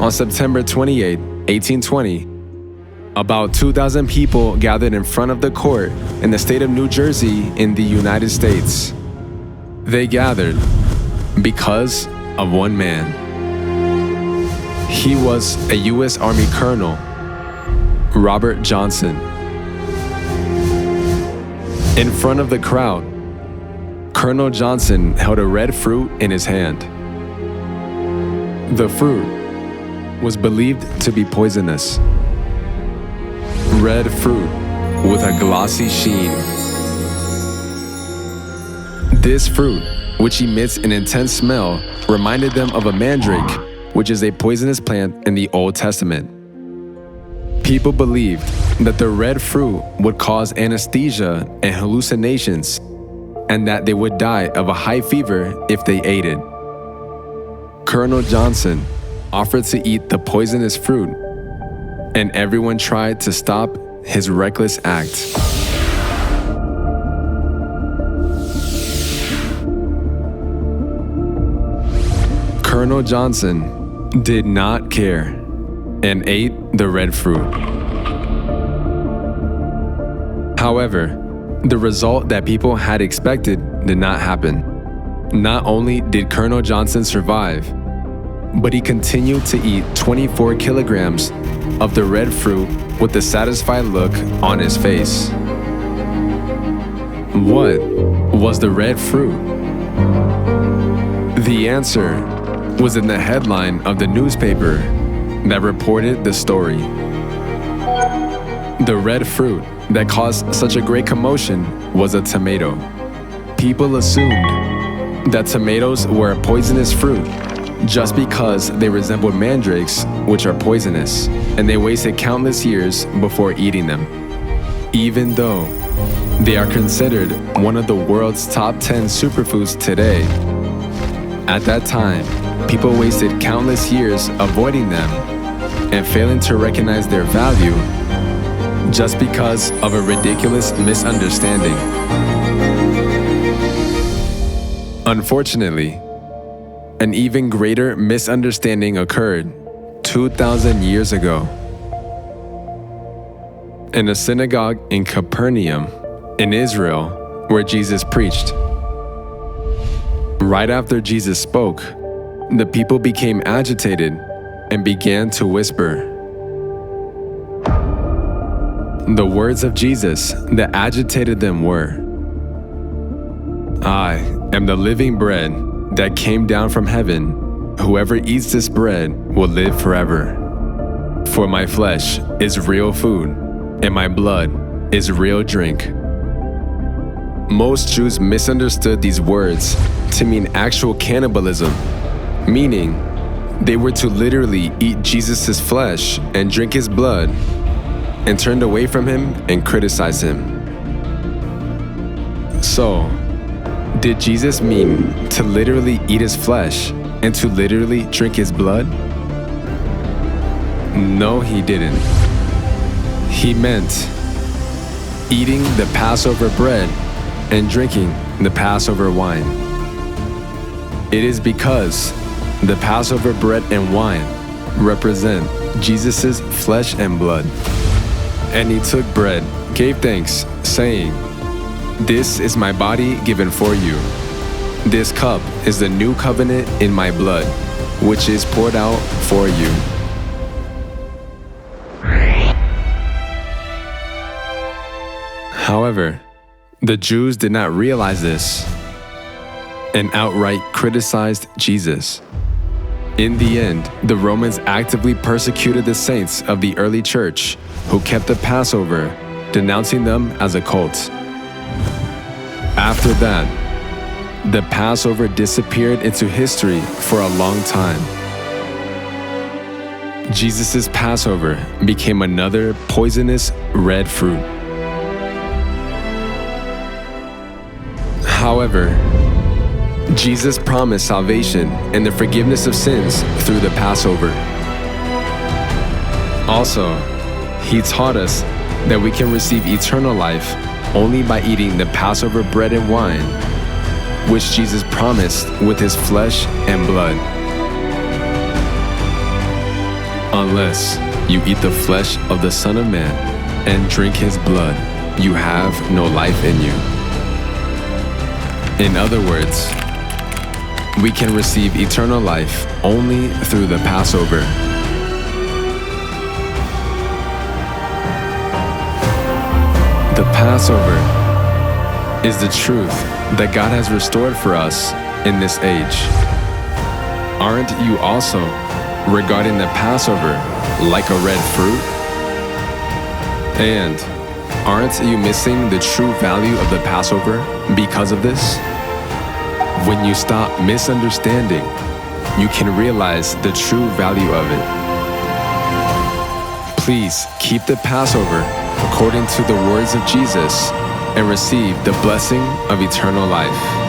on September 28, 1820, about 2,000 people gathered in front of the court in the state of New Jersey in the United States. They gathered because of one man. He was a U.S. Army Colonel, Robert Johnson. In front of the crowd, Colonel Johnson held a red fruit in his hand. The fruit was believed to be poisonous. Red fruit with a glossy sheen. This fruit, which emits an intense smell, reminded them of a mandrake, which is a poisonous plant in the Old Testament. People believed that the red fruit would cause anesthesia and hallucinations, and that they would die of a high fever if they ate it. Colonel Johnson offered to eat the poisonous fruit, and everyone tried to stop his reckless act. Colonel Johnson did not care and ate the red fruit. However, the result that people had expected did not happen. Not only did Colonel Johnson survive, but he continued to eat 24 kilograms of the red fruit with a satisfied look on his face. What was the red fruit? The answer was in the headline of the newspaper that reported the story. The red fruit that caused such a great commotion was a tomato. People assumed that tomatoes were a poisonous fruit just because they resembled mandrakes, which are poisonous, and they wasted countless years before eating them. Even though they are considered one of the world's top 10 superfoods today, at that time, people wasted countless years avoiding them and failing to recognize their value just because of a ridiculous misunderstanding. Unfortunately, an even greater misunderstanding occurred 2,000 years ago. In a synagogue in Capernaum, in Israel, where Jesus preached. Right after Jesus spoke, the people became agitated and began to whisper. The words of Jesus that agitated them were, "I am the living bread that came down from heaven. Whoever eats this bread will live forever. For my flesh is real food, and my blood is real drink." Most Jews misunderstood these words to mean actual cannibalism, meaning they were to literally eat Jesus' flesh and drink his blood, and turned away from him and criticized him. So, did Jesus mean to literally eat his flesh and to literally drink his blood? No, he didn't. He meant eating the Passover bread and drinking the Passover wine. It is because the Passover bread and wine represent Jesus' flesh and blood. And he took bread, gave thanks, saying, "This is my body given for you. This cup is the new covenant in my blood, which is poured out for you." However, the Jews did not realize this and outright criticized Jesus. In the end, the Romans actively persecuted the saints of the early church who kept the Passover, denouncing them as a cult. After that, the Passover disappeared into history for a long time. Jesus' Passover became another poisonous red fruit. However, Jesus promised salvation and the forgiveness of sins through the Passover. Also, he taught us that we can receive eternal life only by eating the Passover bread and wine, which Jesus promised with his flesh and blood. Unless you eat the flesh of the Son of Man and drink his blood, you have no life in you. In other words, we can receive eternal life only through the Passover. The Passover is the truth that God has restored for us in this age. Aren't you also regarding the Passover like a red fruit? And aren't you missing the true value of the Passover because of this? When you stop misunderstanding, you can realize the true value of it. Please keep the Passover according to the words of Jesus and receive the blessing of eternal life.